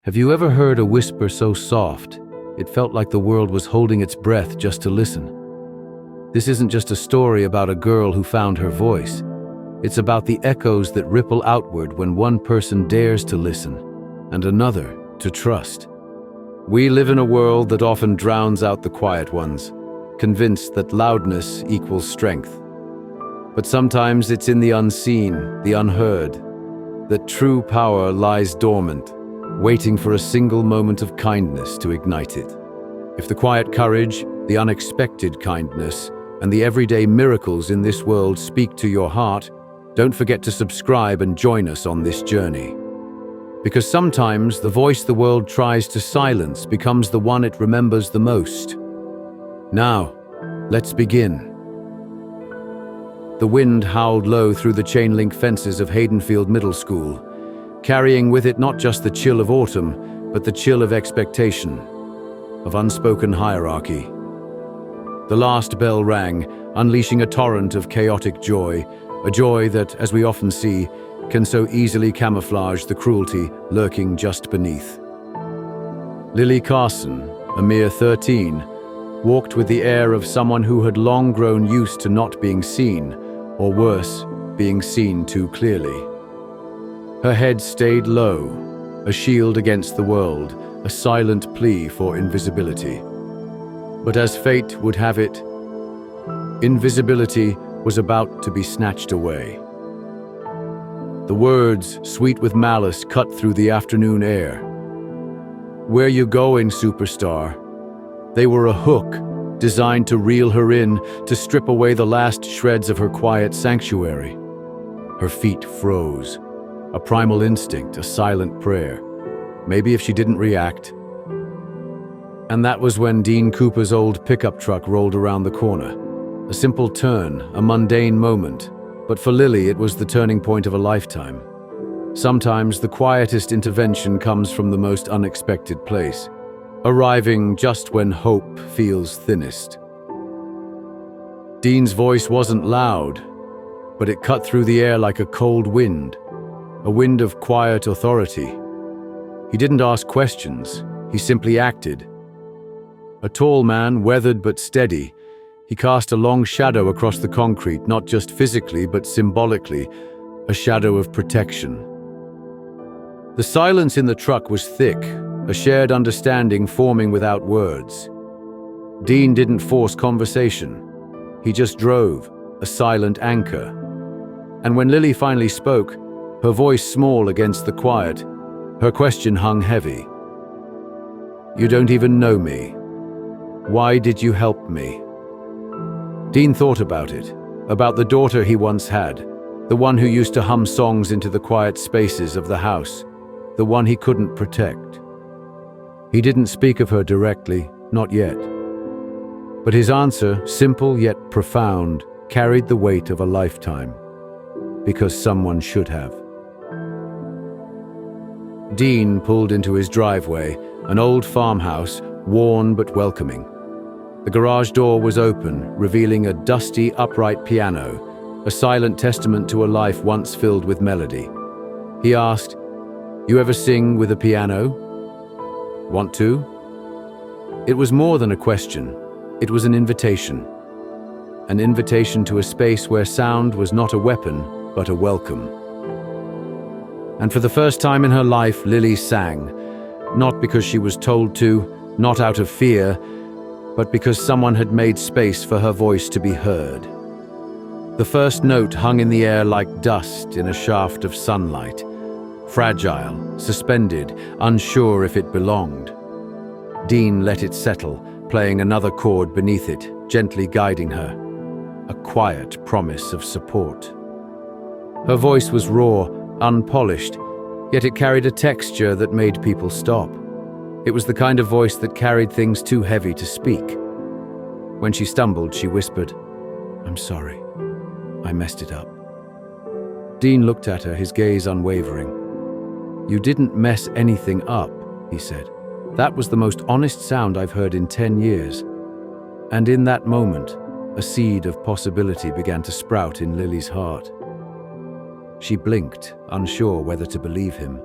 Have you ever heard a whisper so soft, it felt like the world was holding its breath just to listen? This isn't just a story about a girl who found her voice. It's about the echoes that ripple outward when one person dares to listen, and another to trust. We live in a world that often drowns out the quiet ones, convinced that loudness equals strength. But sometimes it's in the unseen, the unheard, that true power lies dormant, waiting for a single moment of kindness to ignite it. If the quiet courage, the unexpected kindness, and the everyday miracles in this world speak to your heart, don't forget to subscribe and join us on this journey. Because sometimes the voice the world tries to silence becomes the one it remembers the most. Now, let's begin. The wind howled low through the chain-link fences of Haydenfield Middle School, carrying with it not just the chill of autumn, but the chill of expectation, of unspoken hierarchy. The last bell rang, unleashing a torrent of chaotic joy, a joy that, as we often see, can so easily camouflage the cruelty lurking just beneath. Lily Carson, a mere 13, walked with the air of someone who had long grown used to not being seen, or worse, being seen too clearly. Her head stayed low, a shield against the world, a silent plea for invisibility. But as fate would have it, invisibility was about to be snatched away. The words, sweet with malice, cut through the afternoon air. "Where you going, superstar?" They were a hook, designed to reel her in, to strip away the last shreds of her quiet sanctuary. Her feet froze. A primal instinct, a silent prayer. Maybe if she didn't react. And that was when Dean Cooper's old pickup truck rolled around the corner. A simple turn, a mundane moment. But for Lily, it was the turning point of a lifetime. Sometimes the quietest intervention comes from the most unexpected place, arriving just when hope feels thinnest. Dean's voice wasn't loud, but it cut through the air like a cold wind. A wind of quiet authority. He didn't ask questions, he simply acted. A tall man, weathered but steady, he cast a long shadow across the concrete, not just physically but symbolically, a shadow of protection. The silence in the truck was thick, a shared understanding forming without words. Dean didn't force conversation. He just drove, a silent anchor. And when Lily finally spoke, her voice small against the quiet, her question hung heavy. "You don't even know me. Why did you help me?" Dean thought about it, about the daughter he once had, the one who used to hum songs into the quiet spaces of the house, the one he couldn't protect. He didn't speak of her directly, not yet. But his answer, simple yet profound, carried the weight of a lifetime. Because someone should have. Dean pulled into his driveway, an old farmhouse, worn but welcoming. The garage door was open, revealing a dusty, upright piano, a silent testament to a life once filled with melody. He asked, "You ever sing with a piano? Want to?" It was more than a question. It was an invitation. An invitation to a space where sound was not a weapon, but a welcome. And for the first time in her life, Lily sang, not because she was told to, not out of fear, but because someone had made space for her voice to be heard. The first note hung in the air like dust in a shaft of sunlight, fragile, suspended, unsure if it belonged. Dean let it settle, playing another chord beneath it, gently guiding her, a quiet promise of support. Her voice was raw, unpolished, yet it carried a texture that made people stop. It was the kind of voice that carried things too heavy to speak. When she stumbled, she whispered, "I'm sorry. I messed it up." Dean looked at her, his gaze unwavering. "You didn't mess anything up," he said. "That was the most honest sound I've heard in 10 years. And in that moment, a seed of possibility began to sprout in Lily's heart. She blinked, unsure whether to believe him.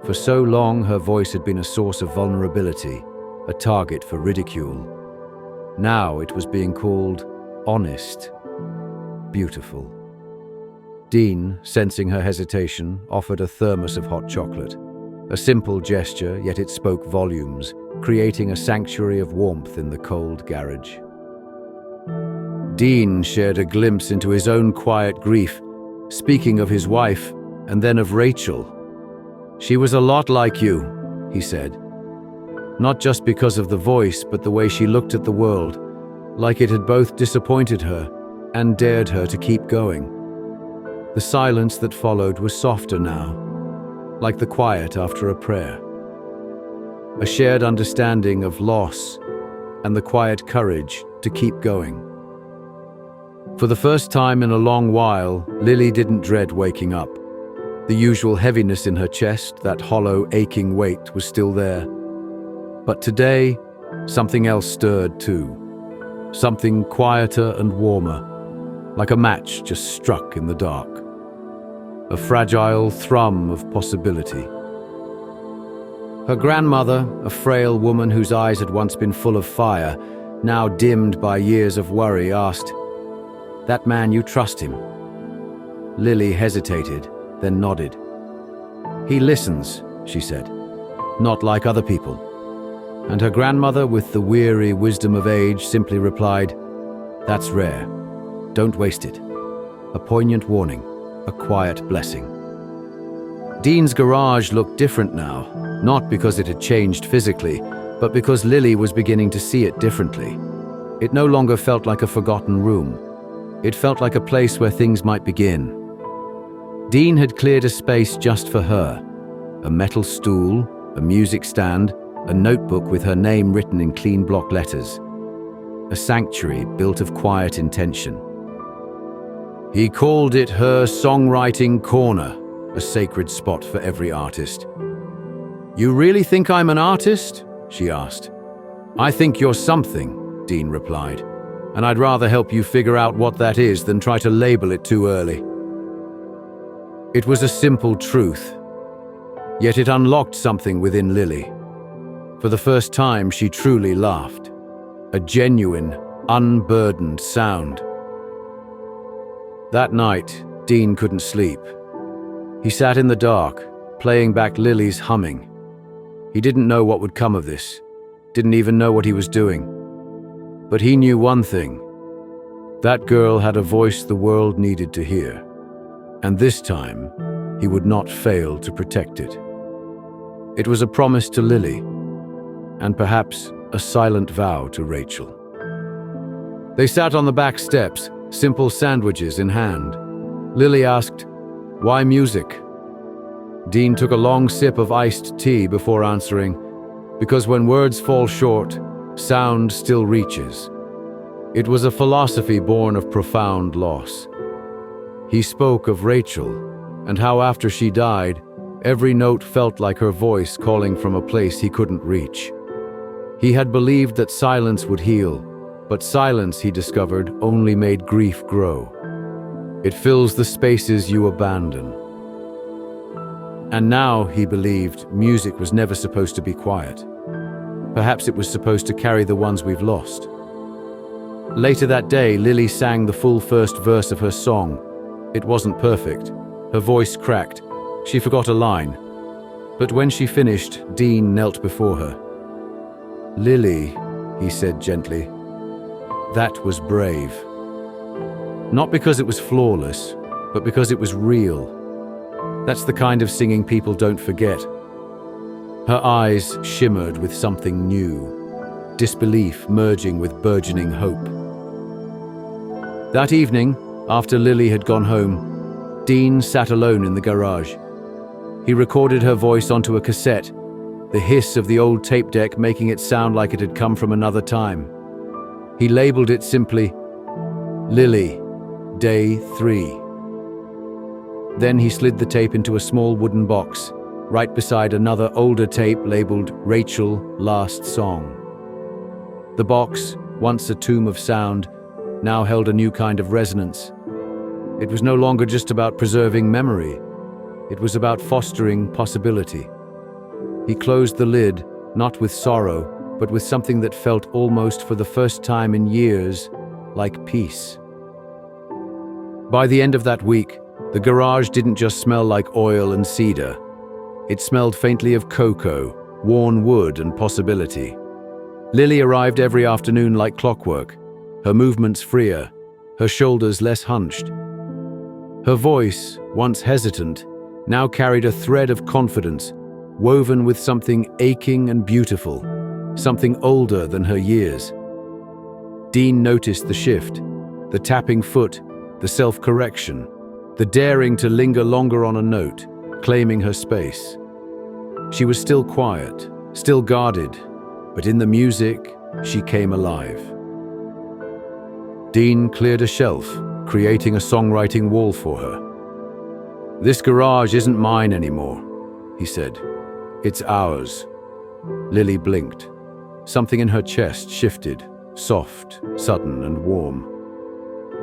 For so long, her voice had been a source of vulnerability, a target for ridicule. Now it was being called honest, beautiful. Dean, sensing her hesitation, offered a thermos of hot chocolate. A simple gesture, yet it spoke volumes, creating a sanctuary of warmth in the cold garage. Dean shared a glimpse into his own quiet grief, speaking of his wife and then of Rachel. "She was a lot like you," he said. Not just because of the voice, but the way she looked at the world, like it had both disappointed her and dared her to keep going. The silence that followed was softer now, like the quiet after a prayer. A shared understanding of loss and the quiet courage to keep going. For the first time in a long while, Lily didn't dread waking up. The usual heaviness in her chest, that hollow, aching weight, was still there. But today, something else stirred too. Something quieter and warmer, like a match just struck in the dark. A fragile thrum of possibility. Her grandmother, a frail woman whose eyes had once been full of fire, now dimmed by years of worry, asked, "That man, you trust him?" Lily hesitated, then nodded. "He listens," she said, "not like other people." And her grandmother, with the weary wisdom of age, simply replied, "That's rare. Don't waste it." A poignant warning, a quiet blessing. Dean's garage looked different now, not because it had changed physically, but because Lily was beginning to see it differently. It no longer felt like a forgotten room. It felt like a place where things might begin. Dean had cleared a space just for her. A metal stool, a music stand, a notebook with her name written in clean block letters. A sanctuary built of quiet intention. He called it her songwriting corner, a sacred spot for every artist. "You really think I'm an artist?" she asked. "I think you're something," Dean replied, "and I'd rather help you figure out what that is than try to label it too early." It was a simple truth, yet it unlocked something within Lily. For the first time, she truly laughed. A genuine, unburdened sound. That night, Dean couldn't sleep. He sat in the dark, playing back Lily's humming. He didn't know what would come of this, didn't even know what he was doing. But he knew one thing. That girl had a voice the world needed to hear. And this time, he would not fail to protect it. It was a promise to Lily, and perhaps a silent vow to Rachel. They sat on the back steps, simple sandwiches in hand. Lily asked, "Why music?" Dean took a long sip of iced tea before answering, "Because when words fall short, sound still reaches." It was a philosophy born of profound loss. He spoke of Rachel, and how after she died, every note felt like her voice calling from a place he couldn't reach. He had believed that silence would heal, but silence, he discovered, only made grief grow. It fills the spaces you abandon. And now, he believed, music was never supposed to be quiet. Perhaps it was supposed to carry the ones we've lost. Later that day, Lily sang the full first verse of her song. It wasn't perfect. Her voice cracked. She forgot a line. But when she finished, Dean knelt before her. "Lily," he said gently, "that was brave." Not because it was flawless, but because it was real. That's the kind of singing people don't forget. Her eyes shimmered with something new, disbelief merging with burgeoning hope. That evening, after Lily had gone home, Dean sat alone in the garage. He recorded her voice onto a cassette, the hiss of the old tape deck making it sound like it had come from another time. He labeled it simply, "Lily, Day 3. Then he slid the tape into a small wooden box, right beside another older tape labeled Rachel, Last Song. The box, once a tomb of sound, now held a new kind of resonance. It was no longer just about preserving memory. It was about fostering possibility. He closed the lid, not with sorrow, but with something that felt almost for the first time in years, like peace. By the end of that week, the garage didn't just smell like oil and cedar. It smelled faintly of cocoa, worn wood, and possibility. Lily arrived every afternoon like clockwork, her movements freer, her shoulders less hunched. Her voice, once hesitant, now carried a thread of confidence, woven with something aching and beautiful, something older than her years. Dean noticed the shift, the tapping foot, the self-correction, the daring to linger longer on a note, claiming her space. She was still quiet, still guarded, but in the music, she came alive. Dean cleared a shelf, creating a songwriting wall for her. "This garage isn't mine anymore," he said. "It's ours." Lily blinked. Something in her chest shifted, soft, sudden, and warm.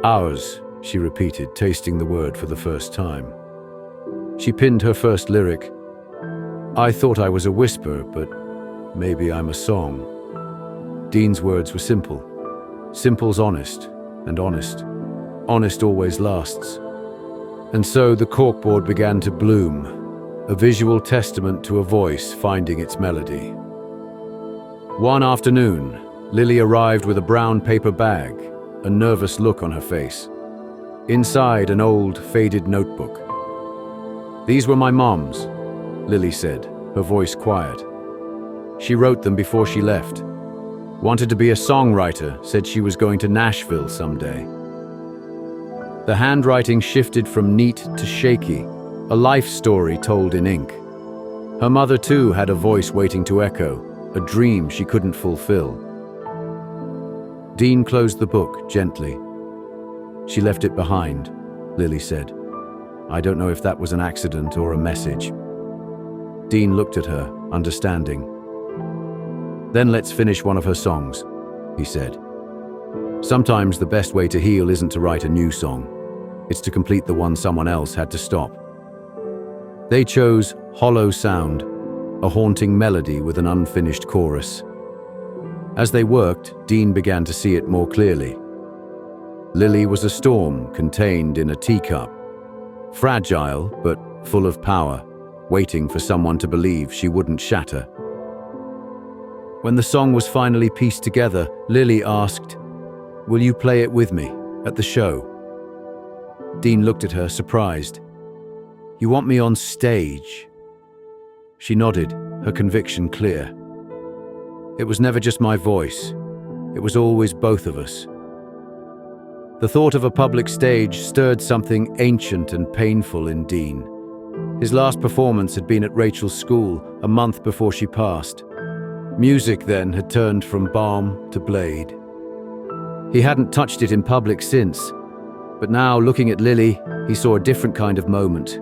"Ours," she repeated, tasting the word for the first time. She pinned her first lyric. "I thought I was a whisper, but maybe I'm a song." Dean's words were simple. Simple's honest, and honest. Honest always lasts. And so the corkboard began to bloom, a visual testament to a voice finding its melody. One afternoon, Lily arrived with a brown paper bag, a nervous look on her face. Inside, an old, faded notebook. "These were my mom's," Lily said, her voice quiet. "She wrote them before she left. Wanted to be a songwriter, said she was going to Nashville someday." The handwriting shifted from neat to shaky, a life story told in ink. Her mother too had a voice waiting to echo, a dream she couldn't fulfill. Dean closed the book gently. "She left it behind," Lily said. "I don't know if that was an accident or a message." Dean looked at her, understanding. "Then let's finish one of her songs," he said. "Sometimes the best way to heal isn't to write a new song. It's to complete the one someone else had to stop." They chose Hollow Sound, a haunting melody with an unfinished chorus. As they worked, Dean began to see it more clearly. Lily was a storm contained in a teacup, fragile but full of power, waiting for someone to believe she wouldn't shatter. When the song was finally pieced together, Lily asked, "Will you play it with me, at the show?" Dean looked at her, surprised. "You want me on stage?" She nodded, her conviction clear. "It was never just my voice. It was always both of us." The thought of a public stage stirred something ancient and painful in Dean. His last performance had been at Rachel's school, a month before she passed. Music then had turned from balm to blade. He hadn't touched it in public since, but now, looking at Lily, he saw a different kind of moment.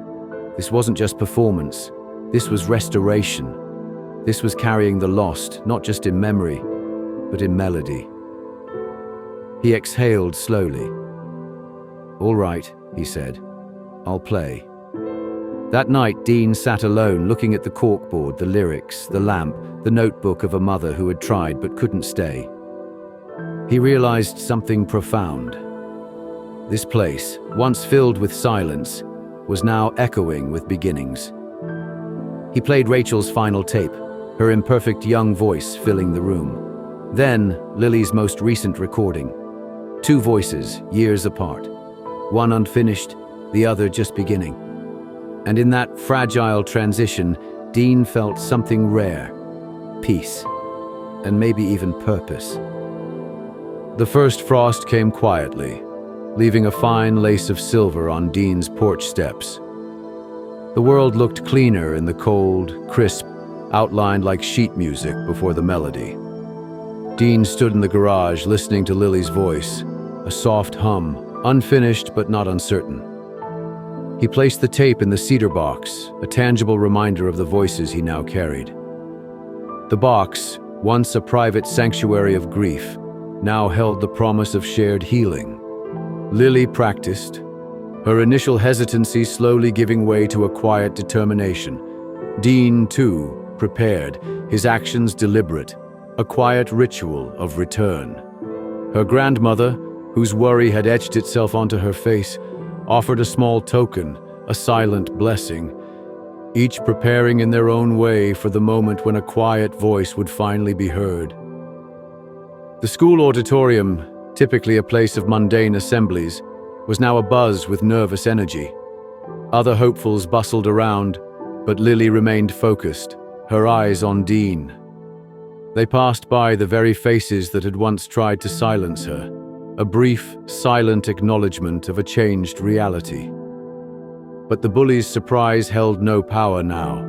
This wasn't just performance. This was restoration. This was carrying the lost, not just in memory, but in melody. He exhaled slowly. "All right," he said. "I'll play." That night, Dean sat alone, looking at the corkboard, the lyrics, the lamp, the notebook of a mother who had tried but couldn't stay. He realized something profound. This place, once filled with silence, was now echoing with beginnings. He played Rachel's final tape, her imperfect young voice filling the room. Then, Lily's most recent recording. Two voices, years apart. One unfinished, the other just beginning. And in that fragile transition, Dean felt something rare. Peace. And maybe even purpose. The first frost came quietly, leaving a fine lace of silver on Dean's porch steps. The world looked cleaner in the cold, crisp, outlined like sheet music before the melody. Dean stood in the garage listening to Lily's voice, a soft hum, unfinished but not uncertain. He placed the tape in the cedar box, a tangible reminder of the voices he now carried. The box, once a private sanctuary of grief, now held the promise of shared healing. Lily practiced, her initial hesitancy slowly giving way to a quiet determination. Dean, too, prepared, his actions deliberate, a quiet ritual of return. Her grandmother, whose worry had etched itself onto her face, offered a small token, a silent blessing, each preparing in their own way for the moment when a quiet voice would finally be heard. The school auditorium, typically a place of mundane assemblies, was now abuzz with nervous energy. Other hopefuls bustled around, but Lily remained focused, her eyes on Dean. They passed by the very faces that had once tried to silence her, a brief, silent acknowledgement of a changed reality. But the bully's surprise held no power now.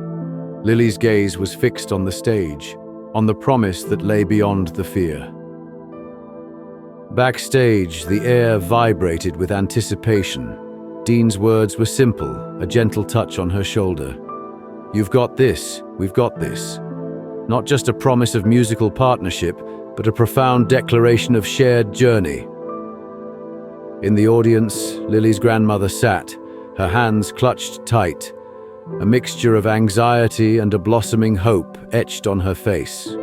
Lily's gaze was fixed on the stage, on the promise that lay beyond the fear. Backstage, the air vibrated with anticipation. Dean's words were simple, a gentle touch on her shoulder. "You've got this, we've got this." Not just a promise of musical partnership, but a profound declaration of shared journey. In the audience, Lily's grandmother sat, her hands clutched tight, a mixture of anxiety and a blossoming hope etched on her face.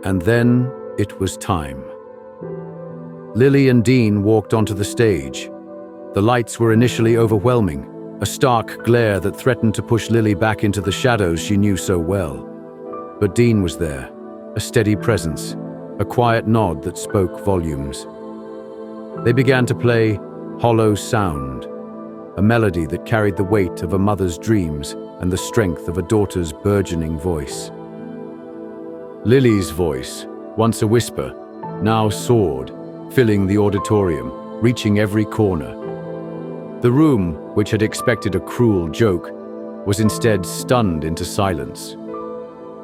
And then it was time. Lily and Dean walked onto the stage. The lights were initially overwhelming, a stark glare that threatened to push Lily back into the shadows she knew so well. But Dean was there, a steady presence, a quiet nod that spoke volumes. They began to play Hollow Sound, a melody that carried the weight of a mother's dreams and the strength of a daughter's burgeoning voice. Lily's voice, once a whisper, now soared, filling the auditorium, reaching every corner. The room, which had expected a cruel joke, was instead stunned into silence.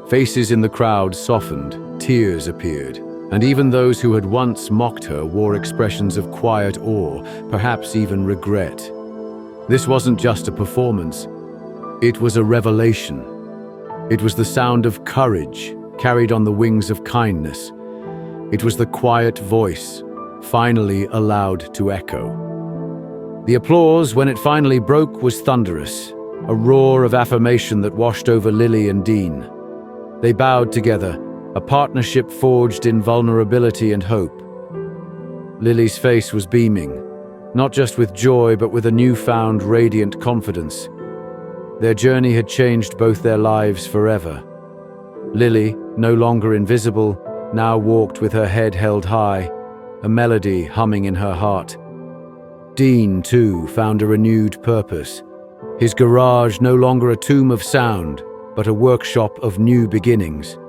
Faces in the crowd softened, tears appeared, and even those who had once mocked her wore expressions of quiet awe, perhaps even regret. This wasn't just a performance, it was a revelation. It was the sound of courage, carried on the wings of kindness. It was the quiet voice, finally allowed to echo. The applause, when it finally broke, was thunderous, a roar of affirmation that washed over Lily and Dean. They bowed together, a partnership forged in vulnerability and hope. Lily's face was beaming, not just with joy but with a newfound radiant confidence. Their journey had changed both their lives forever. Lily, no longer invisible, now walked with her head held high, a melody humming in her heart. Dean, too, found a renewed purpose. His garage no longer a tomb of sound, but a workshop of new beginnings.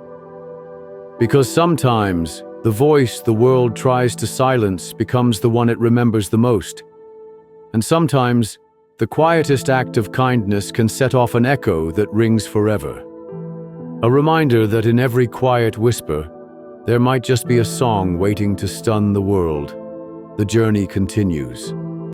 Because sometimes, the voice the world tries to silence becomes the one it remembers the most. And sometimes, the quietest act of kindness can set off an echo that rings forever. A reminder that in every quiet whisper, there might just be a song waiting to stun the world. The journey continues.